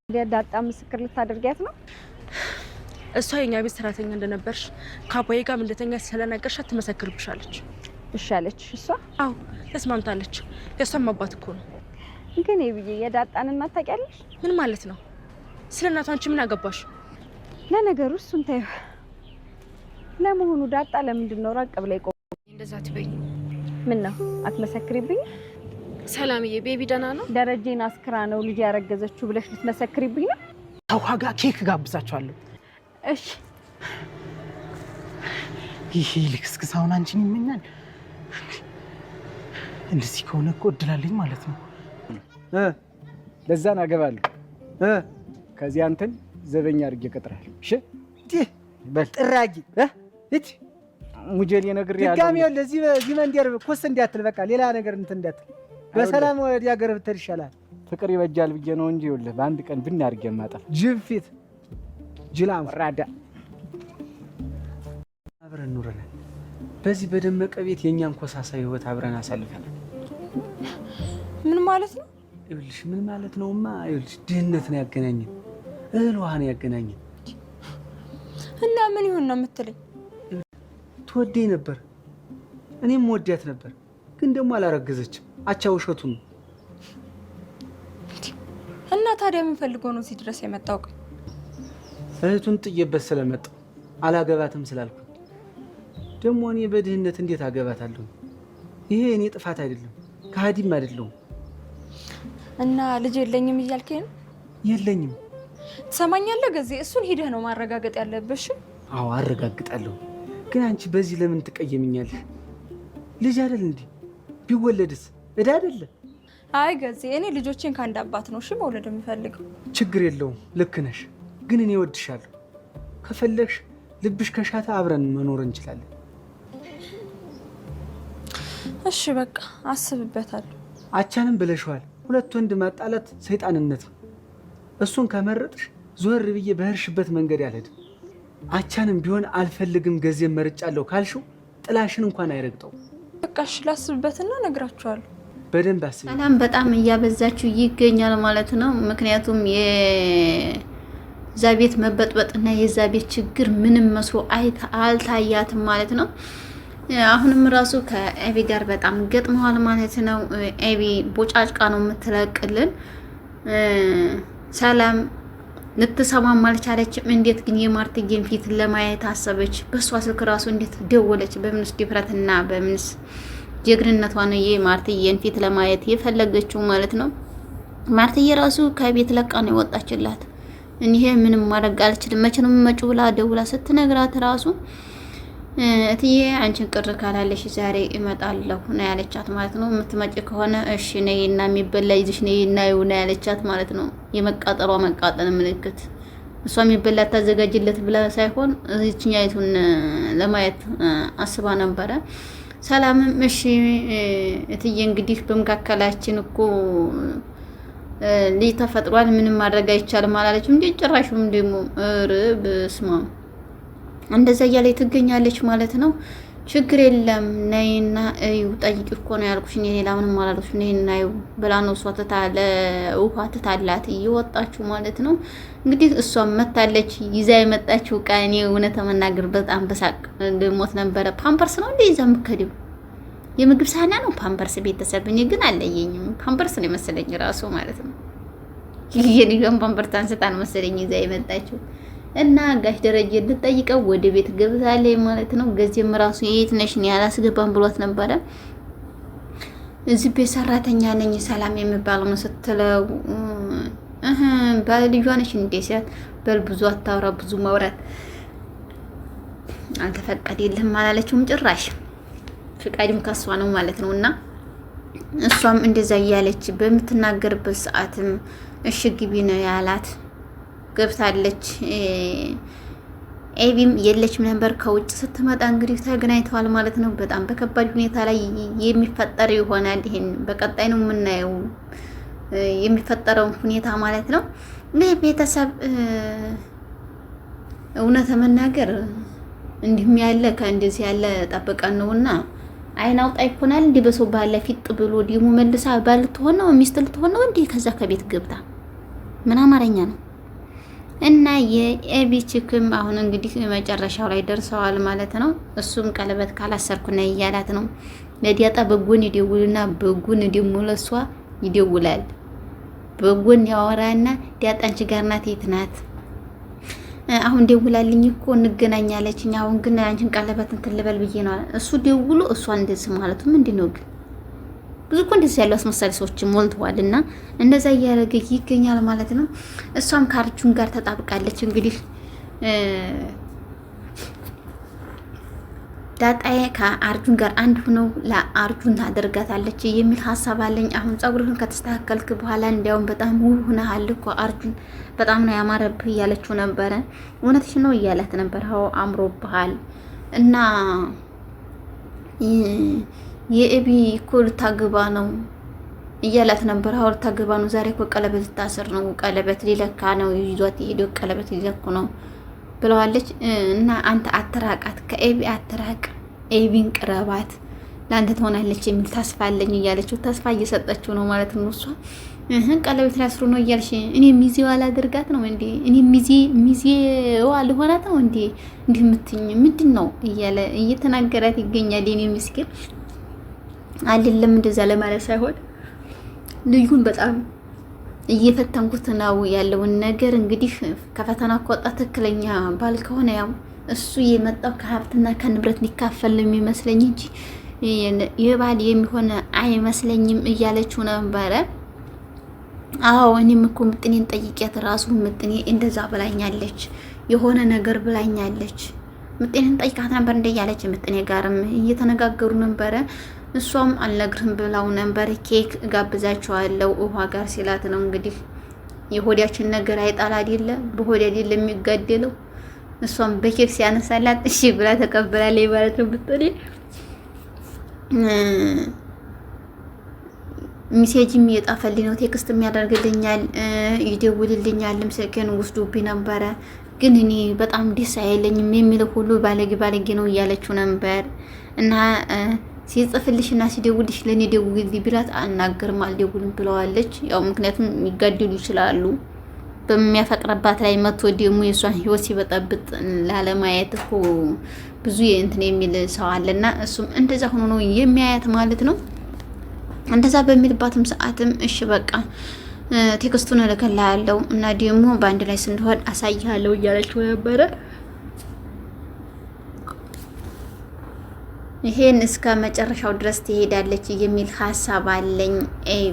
ዳጣ ምስክር ልታደርጊያት ነው? እሷ የኛ ቤት ሰራተኛ እንደነበርሽ ከአባዬ ጋር እንደተኛ ስለነገርሻት ትመሰክርብሻለች። እሺ አለች እሷ? አዎ ተስማምታለች። የእሷም አባት እኮ ነው። ግን ይብዬ የዳጣን እናት ታውቂያለሽ? ምን ማለት ነው? ስለ እናቷ አንቺ ምን አገባሽ? ለነገሩ እሱን ተይው። ለመሆኑ ዳጣ ለምንድን ነው ራቅ ብላ ይቆም? እንደዛ ትበይ። ምን ነው አትመሰክሪብኝ? ሰላምዬ ቤቢ ደህና ነው? ደረጀን አስክራ ነው ልጅ ያረገዘችው ብለሽ ልትመሰክሪብኝ ነው? ታውቃጋ ኬክ ጋብዛቸዋለሁ። እሺ ይሄ ልክስክስ አሁን አንቺን ይመኛል። እንደዚህ ከሆነ እኮ እድላለኝ ማለት ነው። ለዛን አገባለሁ። ከዚህ አንተን ዘበኛ አድርጌ እቀጥራለሁ። እሺ በጥራጊ እት ሙጀል የነገር ያለው ድጋሚ ለዚህ በዚህ መንደር ኮስ እንዲያትል በቃ ሌላ ነገር እንትን እንዲያትል በሰላም ወደ ያገር ብትል ይሻላል። ፍቅር ይበጃል ብዬ ነው እንጂ ይኸውልህ በአንድ ቀን ብን አድርጌ ማጣፍ ጅብ ፊት ጅላም ራዳ አብረን ኑረናል። በዚህ በደመቀ ቤት የኛን ኮሳሳ ህይወት አብረን አሳልፈናል። ምን ማለት ነው? ይኸውልሽ ምን ማለት ነውማ? ይኸውልሽ ድህነት ነው ያገናኘን፣ እህል ውሃ ነው ያገናኘን። እና ምን ይሁን ነው የምትለኝ? ትወደኝ ነበር፣ እኔም ወዲያት ነበር፣ ግን ደግሞ አላረገዘችም። አቻ ውሸቱ ነው። እና ታዲያ ምን ፈልገው ነው እዚህ ድረስ የመጣው? እህቱን ጥዬበት ስለመጣው አላገባትም ስላልኩ። ደግሞ እኔ በድህነት እንዴት አገባታለሁ? ይሄ እኔ ጥፋት አይደለም፣ ከሃዲም አይደለሁም። እና ልጅ የለኝም እያልከኝ ነው? የለኝም። ትሰማኛለህ ገዜ? እሱን ሂደህ ነው ማረጋገጥ ያለብሽ። አዎ አረጋግጣለሁ። ግን አንቺ በዚህ ለምን ትቀየምኛለሽ? ልጅ አይደል እንዴ? ቢወለድስ እዳ አይደለ? አይ ገዜ፣ እኔ ልጆቼን ከአንድ አባት ነው እሺ መውለድ የምፈልገው። ችግር የለውም፣ ልክ ነሽ። ግን እኔ እወድሻለሁ። ከፈለግሽ ልብሽ ከሻተ አብረን መኖር እንችላለን። እሺ በቃ አስብበታለሁ። አቻንም ብለሽዋል። ሁለት ወንድ ማጣላት ሰይጣንነት ነው። እሱን ከመረጥሽ ዞር ብዬ በህርሽበት መንገድ አልሄድም። አቻንም ቢሆን አልፈልግም ገዜን መርጫለሁ ካልሽው ጥላሽን እንኳን አይረግጠው። በቃ እሺ ላስብበትና እነግራችኋለሁ። በደንብ አስቢ። ሰላም በጣም እያበዛችሁ ይገኛል ማለት ነው። ምክንያቱም የዛ ቤት መበጥበጥና የዛ ቤት ችግር ምንም መስሎ አልታያትም ማለት ነው። አሁንም ራሱ ከኤቢ ጋር በጣም ገጥመዋል ማለት ነው። ኤቢ ቦጫጭቃ ነው የምትለቅልን። ሰላም ልትሰማም አልቻለችም። እንዴት ግን የማርትዬን ፊት ለማየት አሰበች? በሷ ስልክ ራሱ እንዴት ደወለች? በምንስ ድፍረትና በምንስ ጀግንነቷ ነው የማርትዬን ፊት ለማየት የፈለገችው ማለት ነው። ማርትዬ ራሱ ከቤት ለቃ ነው የወጣችላት። እኔ ምንም ማድረግ አልችልም፣ መቼ ነው የምመጪው ብላ ደውላ ስትነግራት ራሱ እትዬ አንቺን ቅር ካላለሽ ዛሬ እመጣለሁ ነው ያለቻት ማለት ነው። የምትመጪ ከሆነ እሺ ነይና የሚበላ ይዝሽ ነይና ይው ነው ያለቻት ማለት ነው። የመቃጠሯ መቃጠል ምልክት እሷ የሚበላ ታዘጋጅለት ብላ ሳይሆን እዚህኛይቱን ለማየት አስባ ነበረ። ሰላምም እሺ እትዬ እንግዲህ በመካከላችን እኮ ልጅ ተፈጥሯል፣ ምንም ማድረግ አይቻልም አላለችም እንዴ? ጭራሹም ደግሞ በስማ እንደዛ እያለች ትገኛለች ማለት ነው። ችግር የለም ነይና እዩ፣ ጠይቂ እኮ ነው ያልኩሽ፣ እኔ ሌላ ምንም አላልኩሽ፣ ነይና እዩ ብላ ነው እሷ ውሃ ትታላት እየወጣችሁ ማለት ነው። እንግዲህ እሷም መታለች ይዛ የመጣችው ዕቃ እኔ እውነት መናገር በጣም በሳቅ ሞት ነበረ። ፓምፐርስ ነው እንደ ይዛ የምትከደው የምግብ ሳህና ነው ፓምፐርስ። ቤተሰብ እኔ ግን አለየኝም፣ ፓምፐርስ ነው የመሰለኝ ራሱ ማለት ነው። የልጇን ፓምፐርስ አንስታ ነው መሰለኝ ይዛ የመጣችው። እና ጋሽ ደረጀ ልትጠይቀው ወደ ቤት ገብታለች ማለት ነው። ገዜም ራሱ የት ነሽ ነው ያላስገባም ብሏት ነበረ። እዚህ ቤት ሰራተኛ ነኝ ሰላም የሚባለው ነው ስትለው ባለ ልጇ ነሽ እንዴ ሲያት፣ በል ብዙ አታውራ፣ ብዙ ማውራት አልተፈቀደልህም አላለችውም ጭራሽ። ፍቃድም ከሷ ነው ማለት ነው። እና እሷም እንደዛ እያለች በምትናገርበት ሰዓትም እሺ ግቢ ነው ያላት። ገብታለች። ኤቢም የለችም ነበር። ከውጭ ስትመጣ እንግዲህ ተገናኝተዋል ማለት ነው። በጣም በከባድ ሁኔታ ላይ የሚፈጠር ይሆናል። ይሄን በቀጣይ ነው የምናየው የሚፈጠረውን ሁኔታ ማለት ነው። እንግዲህ ቤተሰብ እውነት መናገር እንዲህም ያለ ከእንደዚህ ያለ ጠብቀን ነውና አይን አውጣ ይሆናል። እንዲህ በሰው ባለ ፊት ብሎ ደግሞ መልሳ ባል ትሆን ነው ሚስት ልትሆን ነው እንዴ? ከዛ ከቤት ገብታ ምን አማርኛ ነው? እና የኤቢ ችክም አሁን እንግዲህ መጨረሻው ላይ ደርሰዋል ማለት ነው። እሱም ቀለበት ካላሰርኩ ነው እያላት ነው። ለዲያጣ በጎን ይደውልና በጎን ደግሞ ለሷ ይደውላል። በጎን ያወራና ዲያጣ አንቺ ጋር ናት፣ የት ናት? አሁን ደውላልኝ እኮ እንገናኛለችኝ። አሁን ግን አንቺን ቀለበት እንትን ልበል ብዬ ነው። እሱ ደውሎ እሷ እንደዚህ ማለቱ ምንድነው ግን? ብዙ እኮ እንደዚህ ያሉ አስመሳሪ ሰዎች ሞልተዋል። እና እንደዛ እያደረገ ይገኛል ማለት ነው። እሷም ከአርጁን ጋር ተጣብቃለች። እንግዲህ ዳጣዬ ከአርጁን ጋር አንድ ሆነው ለአርጁን ታደርጋታለች የሚል ሀሳብ አለኝ። አሁን ጸጉርህን ከተስተካከልክ በኋላ እንዲያውም በጣም ውብ ሆነሃል እኮ አርጁን፣ በጣም ነው ያማረብህ እያለችው ነበረ። እውነትሽ ነው እያላት ነበር። አዎ አምሮብሃል እና የኤቢ እኮ ልታገባ ነው እያላት ነበር። አዎ ልታገባ ነው፣ ዛሬ እኮ ቀለበት ልታስር ነው፣ ቀለበት ሊለካ ነው፣ ይዟት የሄደው ቀለበት ሊለኩ ነው ብለዋለች። እና አንተ አትራቃት፣ ከኤቢ አትራቅ፣ ኤቢን ቅረባት፣ ለአንተ ትሆናለች የሚል ተስፋ አለኝ እያለችው ተስፋ እየሰጠችው ነው ማለት ነው። እሷ ቀለበት ሊያስሩ ነው እያልሽ እኔ ሚዜዋ ላደርጋት ነው እንዴ? እኔ ሚዜዋ ልሆናት ነው እንዴ? እንዲህ የምትይኝ ምንድን ነው እያለ እየተናገራት ይገኛል። የኔ ምስኪን አይደለም እንደዛ ለማለት ሳይሆን ልዩን በጣም እየፈተንኩት ነው ያለውን ነገር። እንግዲህ ከፈተና ከወጣ ትክክለኛ ባል ከሆነ ያው እሱ የመጣው ከሀብትና ከንብረት ሊካፈል ነው የሚመስለኝ እንጂ የባል የሚሆን አይመስለኝም እያለችው ነበረ። አዎ እኔም እኮ ምጥኔን ጠይቄያት ራሱ ምጥኔ እንደዛ ብላኛለች፣ የሆነ ነገር ብላኛለች። ምጥኔን ጠይቃት ነበር እንደያለች ምጥኔ ጋርም እየተነጋገሩ ነበረ። እሷም አልነግርህም ብላው ነበር። ኬክ ጋብዛቸዋለሁ ውሃ ጋር ሲላት ነው እንግዲህ የሆዲያችን ነገር አይጣል አይደለ በሆዲ አይደለ የሚጋደለው። እሷም በኬክ ሲያነሳላት እሺ ብላ ተቀበላለች ማለት ነው። ብትጠሪ ሚሴጅም እየጣፈልኝ ነው፣ ቴክስት የሚያደርግልኛል፣ ይደውልልኛል፣ ስልኬን ወስዶብኝ ነበረ ግን እኔ በጣም ደስ አይለኝም የሚለው ሁሉ ባለጌ ነው እያለችው ነበር። እና ሲጽፍልሽ እና ሲደውልሽ ለኔ ደውልልኝ ቢላት አናገርም አልደውልም ብለዋለች። ያው ምክንያቱም ይጋደሉ ይችላሉ። በሚያፈቅረባት ላይ መጥቶ ደግሞ የሷን ህይወት ሲበጠብጥ ላለማየት እኮ ብዙ እንትን የሚል ሰው አለና እሱም እንደዛ ሆኖ ነው የሚያያት ማለት ነው። እንደዛ በሚልባትም ሰዓትም እሺ በቃ ቴክስቱን እልክልሃለሁ እና ደግሞ በአንድ ላይ ስንሆን አሳይሃለሁ እያለችው ነበረ። ይሄን እስከ መጨረሻው ድረስ ትሄዳለች የሚል ሀሳብ አለኝ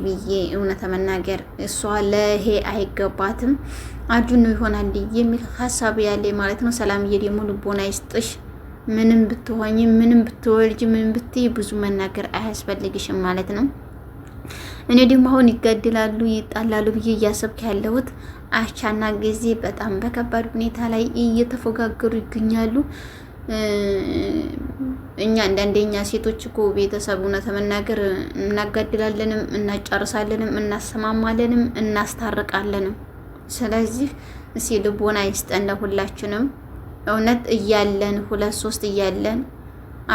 ብዬ እውነት መናገር እሷ ለይሄ አይገባትም አጁን ነው ይሆናል የሚል ሀሳብ ያለ ማለት ነው። ሰላምዬ ደግሞ ልቦና ይስጥሽ። ምንም ብትሆኝ ምንም ብትወልጅ ምንም ብትይ ብዙ መናገር አያስፈልግሽም ማለት ነው። እኔ ደግሞ አሁን ይጋድላሉ ይጣላሉ ብዬ እያሰብክ ያለሁት አቻና ጊዜ በጣም በከባድ ሁኔታ ላይ እየተፎጋገሩ ይገኛሉ። እኛ አንዳንደኛ ሴቶች እኮ ቤተሰብ እውነት መናገር እናጋድላለንም፣ እናጫርሳለንም፣ እናሰማማለንም፣ እናስታርቃለንም። ስለዚህ እስኪ ልቦና ይስጠን ለሁላችንም። እውነት እያለን 2 3 እያለን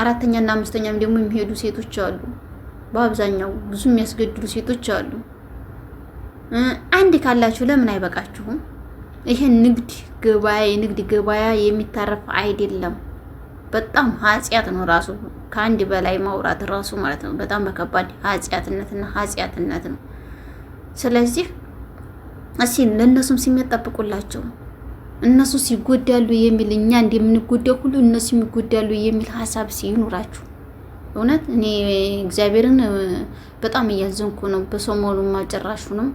4ኛና 5ኛም ደግሞ የሚሄዱ ሴቶች አሉ። በአብዛኛው ብዙ የሚያስገድሉ ሴቶች አሉ። አንድ ካላችሁ ለምን አይበቃችሁም? ይሄን ንግድ ገበያ የሚታረፍ አይደለም። በጣም ኃጢአት ነው ራሱ። ከአንድ በላይ ማውራት ራሱ ማለት ነው በጣም በከባድ ኃጢአትነት ነው። ስለዚህ እስኪ ለእነሱም ስሜት ጠብቁላቸው። እነሱ ሲጎዳሉ የሚል እኛ እንደምንጎዳው ሁሉ እነሱ የሚጎዳሉ የሚል ሀሳብ ሲኖራችሁ እውነት እኔ እግዚአብሔርን በጣም እያዘንኩ ነው። በሰሞኑ ማጨራሹንም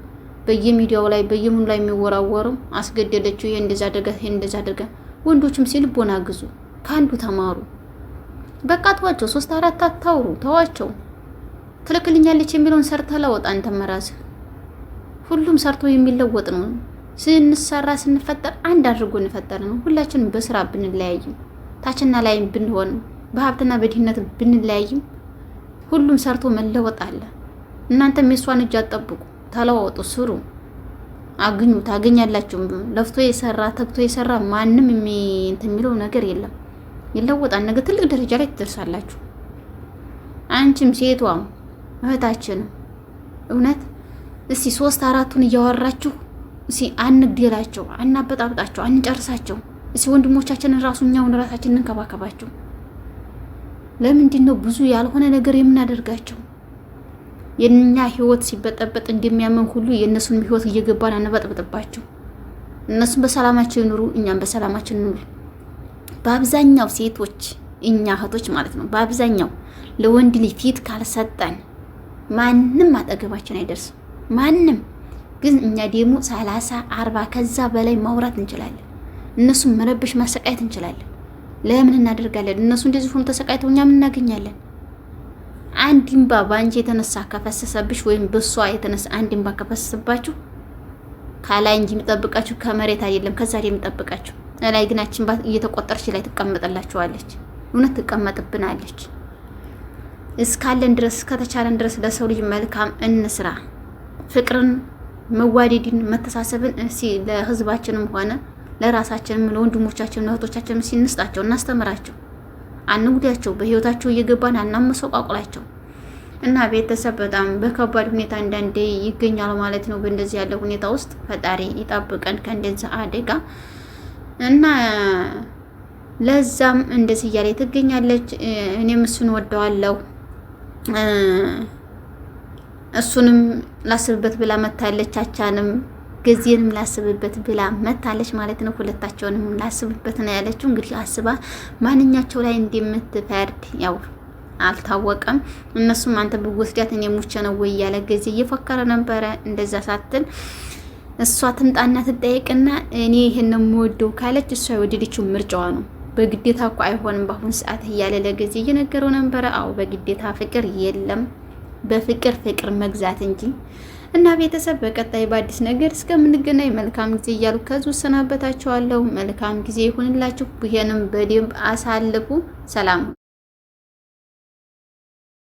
በየሚዲያው ላይ በየሙሉ ላይ የሚወራወሩ አስገደለችው፣ ይሄ እንደዛ አደረገ፣ ይሄ እንደዛ አደረገ። ወንዶችም ሲልቦና ግዙ፣ ከአንዱ ተማሩ። በቃ ተዋቸው። 3 4 አታውሩ፣ ተዋቸው። ትልክልኛለች የሚለውን ሰርተ ለወጥ። አንተ መራስህ ሁሉም ሰርቶ የሚለወጥ ነው። ስንሰራ ስንፈጠር አንድ አድርጎ እንፈጠር ነው። ሁላችንም በስራ ብንለያይም ታችና ላይ ብንሆንም በሀብትና በድህነት ብንለያይም ሁሉም ሰርቶ መለወጥ አለ። እናንተም የሷን እጅ አትጠብቁ፣ ተለዋወጡ፣ ስሩ፣ አግኙ፣ ታገኛላችሁ። ለፍቶ የሰራ ተግቶ የሰራ ማንም እንትን የሚለው ነገር የለም፣ ይለወጣል። ነገ ትልቅ ደረጃ ላይ ትደርሳላችሁ። አንቺም ሴቷም እህታችንም እውነት እስቲ 3 4ቱን እያወራችሁ አንግደላቸው፣ አናበጣብጣቸው፣ አንጨርሳቸው። ወንድሞቻችንን ራሱ እኛውን ራሳችንን እንከባከባቸው። ለምንድን ነው ብዙ ያልሆነ ነገር የምናደርጋቸው? የኛ ህይወት ሲበጠበጥ እንደሚያመን ሁሉ የእነሱን ህይወት እየገባን አነበጥበጥባቸው። እነሱም በሰላማቸው ይኑሩ፣ እኛም በሰላማችን ይኑሩ። በአብዛኛው ሴቶች እኛ እህቶች ማለት ነው በአብዛኛው ለወንድ ልጅ ፊት ካልሰጠን ማንም አጠገባችን አይደርስም። ማንም ግን እኛ ደግሞ 30 40 ከዛ በላይ ማውራት እንችላለን። እነሱም መረበሽ ማሰቃየት እንችላለን። ለምን እናደርጋለን? እነሱ እንደዚህ ሆኖ ተሰቃይተው እኛ ምን እናገኛለን? አንድ እንባ ባንቺ የተነሳ ከፈሰሰብሽ ወይም በሷ የተነሳ አንድ እንባ ከፈሰሰባችሁ ከላይ እንጂ የሚጠብቃችሁ ከመሬት አይደለም፣ ከዛ ላይ የሚጠብቃችሁ ላይ ግናችን እየተቆጠረች ላይ ትቀመጥላችኋለች። እውነት ትቀመጥብናለች። እስካለን ድረስ ከተቻለን ድረስ ለሰው ልጅ መልካም እንስራ። ፍቅርን፣ መዋደድን፣ መተሳሰብን ለህዝባችንም ሆነ ለራሳችንም ለወንድሞቻችን ለእህቶቻችን ሲንስጣቸው እናስተምራቸው። አንጉዳቸው፣ በህይወታቸው እየገባን አናመሰቋቁላቸው። እና ቤተሰብ በጣም በከባድ ሁኔታ አንዳንዴ ይገኛሉ ማለት ነው። በእንደዚህ ያለ ሁኔታ ውስጥ ፈጣሪ ይጠብቀን ከእንደዚህ አደጋ እና ለዛም እንደዚህ እያለ ትገኛለች። እኔም እሱን ወደዋለሁ እሱንም ላስብበት ብላ መታለች። አቻንም ጊዜንም ላስብበት ብላ መታለች ማለት ነው። ሁለታቸውንም ላስብበት ነው ያለችው። እንግዲህ አስባ ማንኛቸው ላይ እንደምትፈርድ ያው አልታወቀም። እነሱም አንተ ብወስዳት እኔ ሙቼ ነው ወይ ያለ ጊዜ እየፈከረ ነበረ። እንደዛ ሳትል እሷ ትምጣና ትጠይቅና እኔ ይሄን ነው የምወደው ካለች እሷ የወደደችው ምርጫዋ ነው። በግዴታ እኮ አይሆንም በአሁን ሰዓት እያለ ለጊዜ እየነገረው ነበረ። አዎ በግዴታ ፍቅር የለም፣ በፍቅር ፍቅር መግዛት እንጂ። እና ቤተሰብ በቀጣይ በአዲስ ነገር እስከምንገናኝ መልካም ጊዜ እያሉ ከዙ ሰናበታችኋለሁ። መልካም ጊዜ ይሁንላችሁ። ይሄንም በደንብ አሳልፉ። ሰላም